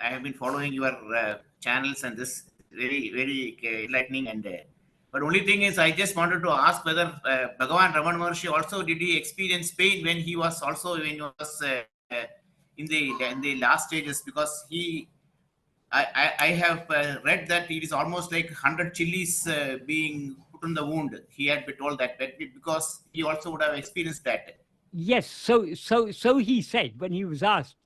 I have been following your channels, and this very enlightening. And but only thing is, I just wanted to ask whether Bhagavan Ramana Maharshi also did he experience pain when he was also when he was in the last stages, because I have read that it is almost like 100 chilies being put on the wound. He had been told that, but because he also would have experienced that. Yes, so he said when he was asked,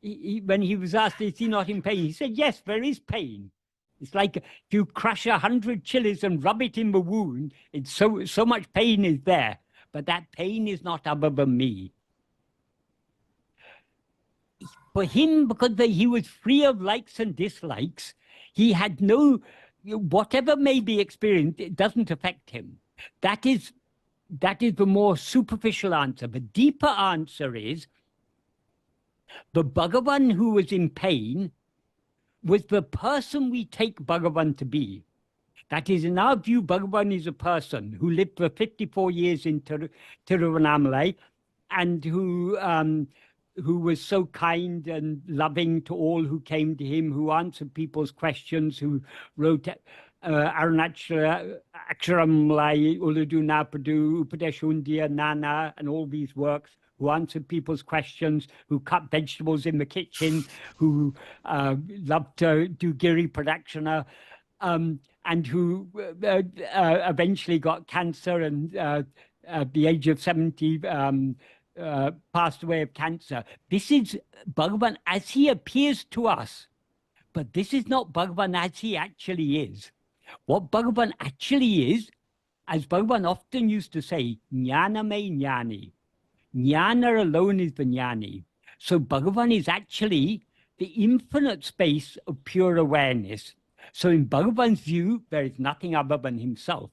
when he was asked, is he not in pain? He said, yes, there is pain. It's like if you crush 100 chilies and rub it in the wound, it's so much pain is there, but that pain is not other than me. For him, because he was free of likes and dislikes, he had no, whatever may be experienced, it doesn't affect him. That is the more superficial answer. The deeper answer is, the Bhagavan who was in pain was the person we take Bhagavan to be. That is, in our view, Bhagavan is a person who lived for 54 years in Tiruvannamalai, and who was so kind and loving to all who came to him, who answered people's questions, who wrote Arunachala, Aksharamlai, Uludu Napadu, Upadeshundia, Nana, and all these works, who answered people's questions, who cut vegetables in the kitchen, who loved to do giri pradakshina, and who eventually got cancer and at the age of 70 passed away of cancer. This is Bhagavan as he appears to us, but this is not Bhagavan as he actually is. What Bhagavan actually is, as Bhagavan often used to say, jnana me jnani. Jnana alone is the jnani. So Bhagavan is actually the infinite space of pure awareness. So in Bhagavan's view, there is nothing other than himself.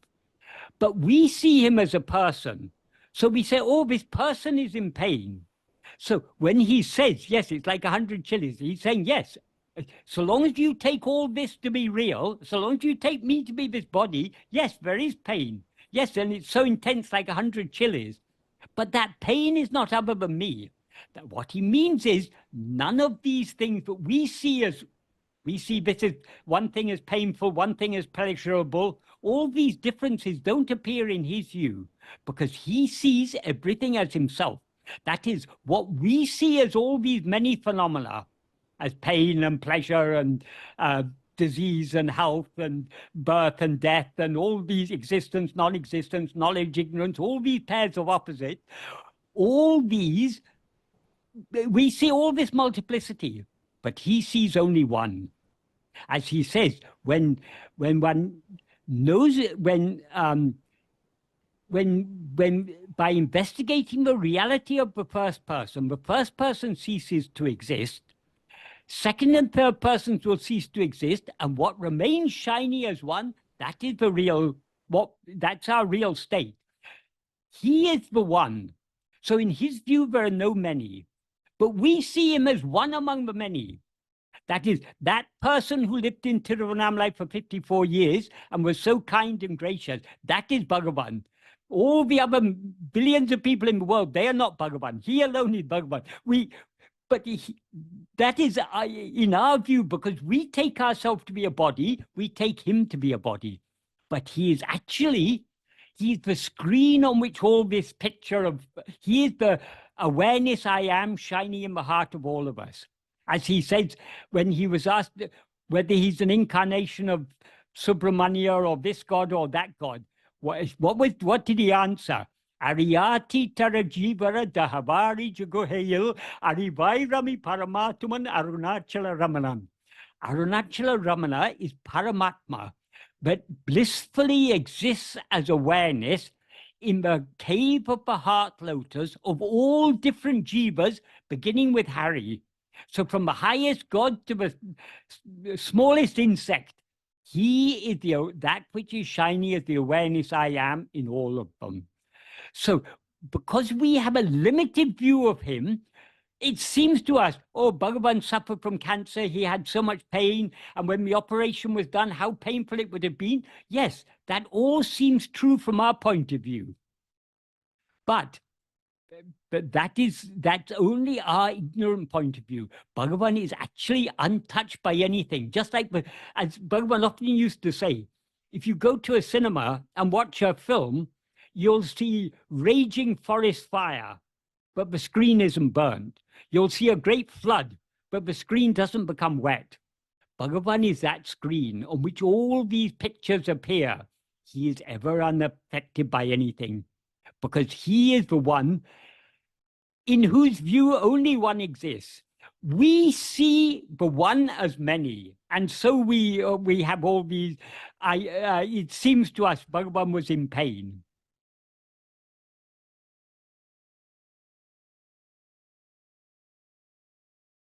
But we see him as a person. So we say, oh, this person is in pain. So when he says, yes, it's like 100 chilies, he's saying, yes, so long as you take all this to be real, so long as you take me to be this body, yes, there is pain. Yes, and it's so intense like 100 chilies. But that pain is not other than me. That what he means is none of these things that we see this as one thing as painful, one thing as pleasurable, all these differences don't appear in his view because he sees everything as himself. That is, what we see as all these many phenomena, as pain and pleasure and disease and health and birth and death and all these existence, non-existence, knowledge, ignorance, all these pairs of opposites, all these, we see all this multiplicity, but he sees only one. As he says, when one knows it, when by investigating the reality of the first person ceases to exist, second and third persons will cease to exist, and what remains shiny as one, that is the real, that's our real state. He is the one. So in his view, there are no many, but we see him as one among the many. That is, that person who lived in Tiruvannamalai for 54 years and was so kind and gracious, that is Bhagavan. All the other billions of people in the world, they are not Bhagavan. He alone is Bhagavan. That is in our view, because we take ourselves to be a body, we take him to be a body. But he is actually, he's the screen on which all this picture of, he is the awareness I am shining in the heart of all of us. As he says, when he was asked whether he's an incarnation of Subramanya or this God or that God, what did he answer? Ariyati Tarajivara Dahavari Jagohayil Arivairami Paramatuman Arunachala Ramanan. Arunachala Ramana is Paramatma, but blissfully exists as awareness in the cave of the heart lotus of all different jivas, beginning with Hari. So from the highest God to the smallest insect, he is that which is shiny as the awareness I am in all of them. So because we have a limited view of him, it seems to us, oh, Bhagavan suffered from cancer, he had so much pain, and when the operation was done, how painful it would have been. Yes, that all seems true from our point of view. But But that's only our ignorant point of view. Bhagavan is actually untouched by anything. Just like, as Bhagavan often used to say, if you go to a cinema and watch a film, you'll see raging forest fire, but the screen isn't burned. You'll see a great flood, but the screen doesn't become wet. Bhagavan is that screen on which all these pictures appear. He is ever unaffected by anything, because he is the one in whose view only one exists. We see the one as many, and so we have all these. It seems to us Bhagavan was in pain.